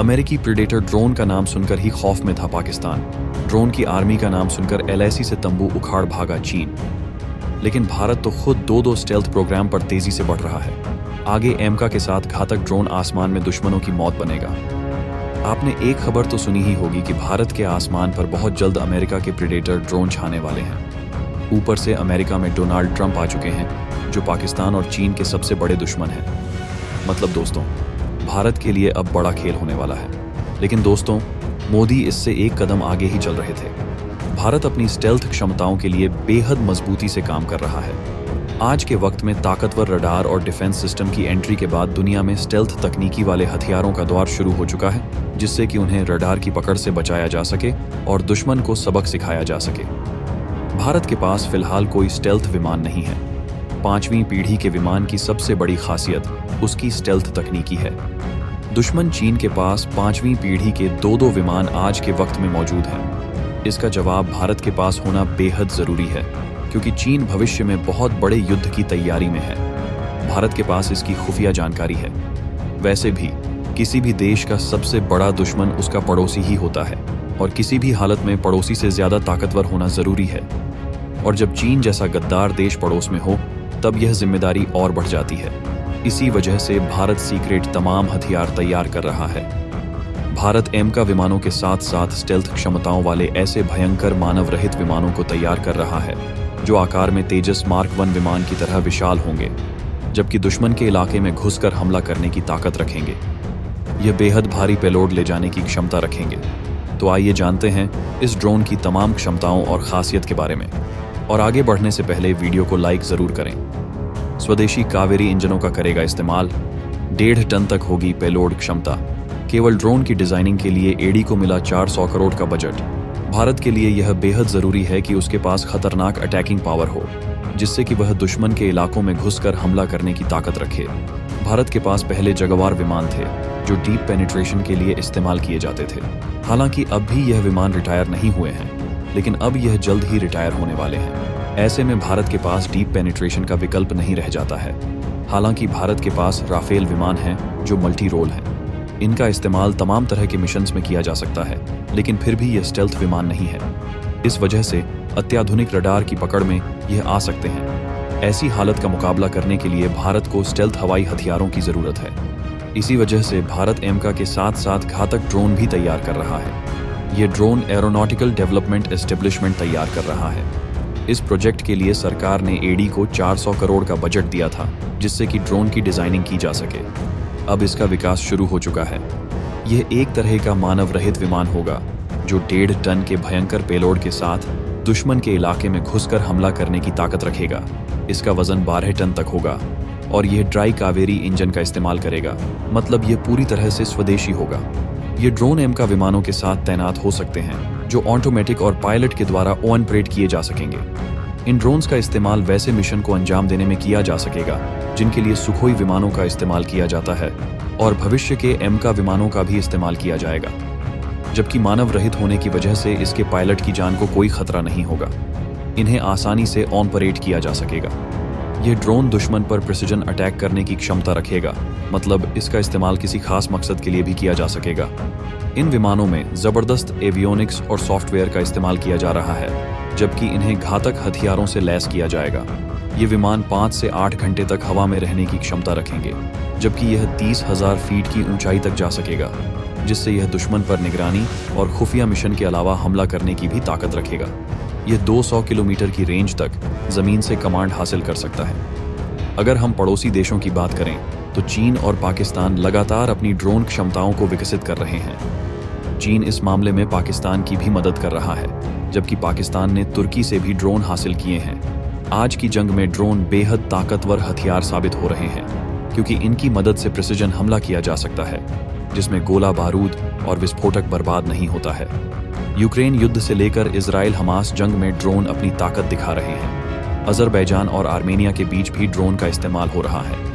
अमेरिकी predator drone का नाम सुनकर ही खौफ में था पाकिस्तान। ड्रोन की आर्मी का नाम सुनकर LIC से तंबू उखाड़ भागा चीन। लेकिन भारत तो खुद दो स्टेल्थ प्रोग्राम पर तेजी से बढ़ रहा है। आगे एमका के साथ घातक ड्रोन आसमान में दुश्मनों की मौत बनेगा। आपने एक खबर तो सुनी ही होगी कि भारत के आसमान पर बहुत जल्द अमेरिका के प्रेडेटर ड्रोन छाने वाले हैं। ऊपर से अमेरिका में डोनाल्ड ट्रंप आ चुके हैं, जो पाकिस्तान और चीन के सबसे बड़े दुश्मन हैं। मतलब दोस्तों, भारत के लिए अब बड़ा खेल होने वाला है। लेकिन दोस्तों, मोदी इससे एक कदम आगे ही चल रहे थे। भारत अपनी स्टेल्थ क्षमताओं के लिए बेहद मजबूती से काम कर रहा है। आज के वक्त में ताकतवर रडार और डिफेंस सिस्टम की एंट्री के बाद दुनिया में स्टेल्थ तकनीकी वाले हथियारों का दौर शुरू हो चुका है, जिससे कि उन्हें रडार की पकड़ से बचाया जा सके और दुश्मन को सबक सिखाया जा सके। भारत के पास फिलहाल कोई स्टेल्थ विमान नहीं है। 5वीं पीढ़ी के विमान की सबसे बड़ी खासियत उसकी स्टेल्थ तकनीकी है। दुश्मन चीन के पास 5वीं पीढ़ी के दो विमान आज के वक्त में मौजूद हैं। इसका जवाब भारत के पास होना बेहद जरूरी है, क्योंकि चीन भविष्य में बहुत बड़े युद्ध की तैयारी में है। भारत के पास इसकी खुफिया जानकारी है। वैसे भी किसी भी देश का सबसे बड़ा दुश्मन उसका पड़ोसी ही होता है, और किसी भी हालत में पड़ोसी से ज्यादा ताकतवर होना जरूरी है। और जब चीन जैसा गद्दार देश पड़ोस में हो, तब यह जिम्मेदारी और बढ़ जाती है। इसी वजह से भारत सीक्रेट तमाम हथियार तैयार कर रहा है। भारत एमका विमानों के साथ साथ स्टेल्थ क्षमताओं वाले ऐसे भयंकर मानव रहित विमानों को तैयार कर रहा है, जो आकार में तेजस मार्क 1 विमान की तरह विशाल होंगे, जबकि दुश्मन के इलाके में घुसकर हमला करने की ताकत रखेंगे। यह बेहद भारी पेलोड ले जाने की क्षमता रखेंगे। तो आइए जानते हैं इस ड्रोन की तमाम क्षमताओं और खासियत के बारे में। और आगे बढ़ने से पहले वीडियो को लाइक जरूर करें। स्वदेशी कावेरी इंजनों का करेगा इस्तेमाल। 1.5 टन तक होगी पेलोड क्षमता। केवल ड्रोन की डिजाइनिंग के लिए एडी को मिला 400 करोड़ का बजट। भारत के लिए यह बेहद जरूरी है कि उसके पास खतरनाक अटैकिंग पावर हो, जिससे कि वह दुश्मन के इलाकों में घुसकर हमला करने की ताकत रखे। भारत के पास पहले जगुआर विमान थे, जो डीप पेनिट्रेशन के लिए इस्तेमाल किए जाते थे। हालांकि अब भी यह विमान रिटायर नहीं हुए हैं, लेकिन अब यह जल्द ही रिटायर होने वाले हैं। ऐसे में भारत के पास डीप पेनिट्रेशन का विकल्प नहीं रह जाता है। हालांकि भारत के पास राफेल विमान हैं, जो मल्टी रोल हैं। इनका इस्तेमाल तमाम तरह के मिशंस में किया जा सकता है, लेकिन फिर भी यह स्टेल्थ विमान नहीं है। इस वजह से अत्याधुनिक रडार की पकड़ में यह आ सकते हैं। ऐसी हालत का मुकाबला करने के लिए भारत को स्टेल्थ हवाई हथियारों की जरूरत है। इसी वजह से भारत एमका के साथ साथ घातक ड्रोन भी तैयार कर रहा है। यह ड्रोन एरोनॉटिकल डेवलपमेंट एस्टेब्लिशमेंट तैयार कर रहा है। इस प्रोजेक्ट के लिए सरकार ने एडी को 400 करोड़ का बजट दिया था, जिससे कि ड्रोन की डिजाइनिंग की जा सके। अब इसका विकास शुरू हो चुका है। यह एक तरह का मानव रहित विमान होगा, जो 1.5 टन के भयंकर पेलोड के साथ दुश्मन के इलाके में घुसकर हमला करने की ताकत रखेगा। इसका वजन 12 टन तक होगा और यह ड्राई कावेरी इंजन का इस्तेमाल करेगा। मतलब यह पूरी तरह से स्वदेशी होगा। ये ड्रोन एमका विमानों के साथ तैनात हो सकते हैं, जो ऑटोमेटिक और पायलट के द्वारा ऑपरेट किए जा सकेंगे। इन ड्रोन्स का इस्तेमाल वैसे मिशन को अंजाम देने में किया जा सकेगा जिनके लिए सुखोई विमानों का इस्तेमाल किया जाता है, और भविष्य के एमका विमानों का भी इस्तेमाल किया जाएगा। जबकि मानव रहित होने की वजह से इसके पायलट की जान को कोई खतरा नहीं होगा। इन्हें आसानी से ऑपरेट किया जा सकेगा। यह ड्रोन दुश्मन पर प्रिसिजन अटैक करने की क्षमता रखेगा। मतलब इसका इस्तेमाल किसी खास मकसद के लिए भी किया जा सकेगा। इन विमानों में जबरदस्त एवियोनिक्स और सॉफ्टवेयर का इस्तेमाल किया जा रहा है, जबकि इन्हें घातक हथियारों से लैस किया जाएगा। ये विमान 5 से 8 घंटे तक हवा में रहने की क्षमता रखेंगे, जबकि यह 30,000 फीट की ऊंचाई तक जा सकेगा, जिससे यह दुश्मन पर निगरानी और खुफिया मिशन के अलावा हमला करने की भी ताकत रखेगा। यह 200 किलोमीटर की रेंज तक जमीन से कमांड हासिल कर सकता है। अगर हम पड़ोसी देशों की बात करें तो चीन और पाकिस्तान लगातार अपनी ड्रोन क्षमताओं को विकसित कर रहे हैं। चीन इस मामले में पाकिस्तान की भी मदद कर रहा है, जबकि पाकिस्तान ने तुर्की से भी ड्रोन हासिल किए हैं। आज की जंग में ड्रोन बेहद ताकतवर हथियार साबित हो रहे हैं, क्योंकि इनकी मदद से प्रिसिजन हमला किया जा सकता है, जिसमें गोला बारूद और विस्फोटक बर्बाद नहीं होता है। यूक्रेन युद्ध से लेकर इजराइल हमास जंग में ड्रोन अपनी ताकत दिखा रहे हैं। अजरबैजान और आर्मेनिया के बीच भी ड्रोन का इस्तेमाल हो रहा है।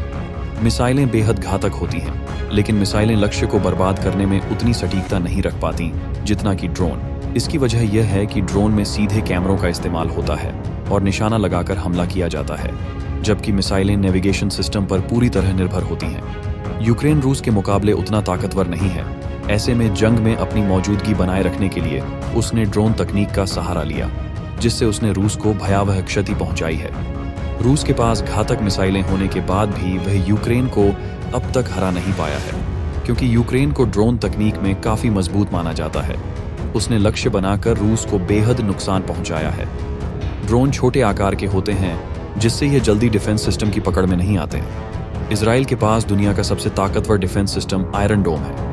मिसाइलें बेहद घातक होती हैं, लेकिन मिसाइलें लक्ष्य को बर्बाद करने में उतनी सटीकता नहीं रख पाती जितना कि ड्रोन। इसकी वजह यह है कि ड्रोन में सीधे कैमरों का इस्तेमाल होता है और निशाना लगाकर हमला किया जाता है, जबकि मिसाइलें नेविगेशन सिस्टम पर पूरी तरह निर्भर होती हैं। यूक्रेन रूस के मुकाबले उतना ताकतवर नहीं है, ऐसे में जंग में अपनी मौजूदगी बनाए रखने के लिए उसने ड्रोन तकनीक का सहारा लिया, जिससे उसने रूस को भयावह क्षति पहुंचाई है। रूस के पास घातक मिसाइलें होने के बाद भी वह यूक्रेन को अब तक हरा नहीं पाया है, क्योंकि यूक्रेन को ड्रोन तकनीक में काफी मजबूत माना जाता है। उसने लक्ष्य बनाकर रूस को बेहद नुकसान पहुंचाया है। ड्रोन छोटे आकार के होते हैं, जिससे यह जल्दी डिफेंस सिस्टम की पकड़ में नहीं आते। इजराइल के पास दुनिया का सबसे ताकतवर डिफेंस सिस्टम आयरन डोम है।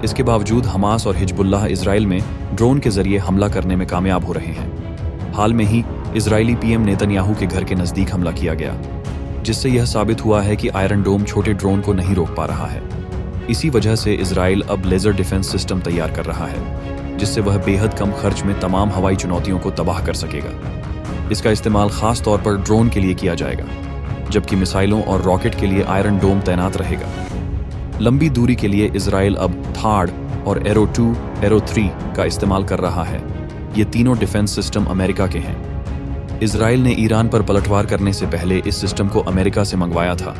इसके बावजूद हमास और हिजबुल्लाह इजराइल में ड्रोन के जरिए हमला करने में कामयाब हो रहे हैं। हाल में ही इजरायली पीएम नेतन्याहू के घर के नजदीक हमला किया गया, जिससे यह साबित हुआ है कि आयरन डोम छोटे ड्रोन को नहीं रोक पा रहा है। इसी वजह से इजराइल अब लेजर डिफेंस सिस्टम तैयार कर रहा है, जिससे वह बेहद कम खर्च में तमाम हवाई चुनौतियों को तबाह कर सकेगा। इसका इस्तेमाल खास तौर पर ड्रोन के लिए किया जाएगा, जबकि मिसाइलों और रॉकेट के लिए आयरन डोम तैनात रहेगा। लंबी दूरी के लिए इजराइल अब थाड और एरो 2, एरो 3 का इस्तेमाल कर रहा है। ये तीनों डिफेंस सिस्टम अमेरिका के हैं। इजराइल ने ईरान पर पलटवार करने से पहले इस सिस्टम को अमेरिका से मंगवाया था।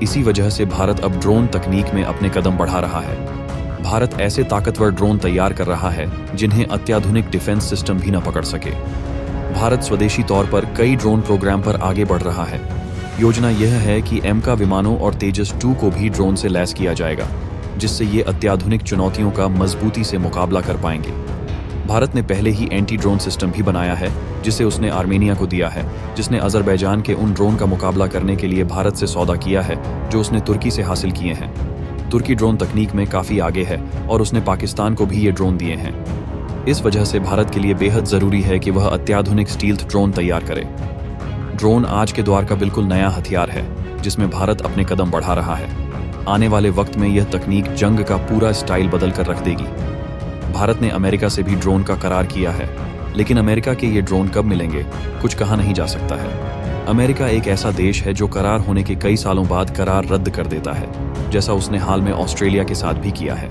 इसी वजह से भारत अब ड्रोन तकनीक में अपने कदम बढ़ा रहा है। भारत ऐसे ताकतवर ड्रोन तैयार कर रहा है जिन्हें अत्याधुनिक डिफेंस सिस्टम भी न पकड़ सके। भारत स्वदेशी तौर पर कई ड्रोन प्रोग्राम पर आगे बढ़ रहा है। योजना यह है कि एमका विमानों और तेजस 2 को भी ड्रोन से लैस किया जाएगा, जिससे ये अत्याधुनिक चुनौतियों का मजबूती से मुकाबला कर पाएंगे। भारत ने पहले ही एंटी ड्रोन सिस्टम भी बनाया है, जिसे उसने आर्मेनिया को दिया है, जिसने अजरबैजान के उन ड्रोन का मुकाबला करने के लिए भारत से सौदा किया है जो उसने तुर्की से हासिल किए हैं। तुर्की ड्रोन तकनीक में काफ़ी आगे है और उसने पाकिस्तान को भी ये ड्रोन दिए हैं। इस वजह से भारत के लिए बेहद ज़रूरी है कि वह अत्याधुनिक स्टील्थ ड्रोन तैयार करे। ड्रोन आज के दौर का बिल्कुल नया हथियार है, जिसमें भारत अपने कदम बढ़ा रहा है। आने वाले वक्त में यह तकनीक जंग का पूरा स्टाइल बदल कर रख देगी। भारत ने अमेरिका से भी ड्रोन का करार किया है, लेकिन अमेरिका के ये ड्रोन कब मिलेंगे, कुछ कहा नहीं जा सकता है। अमेरिका एक ऐसा देश है जो करार होने के कई सालों बाद करार रद्द कर देता है, जैसा उसने हाल में ऑस्ट्रेलिया के साथ भी किया है।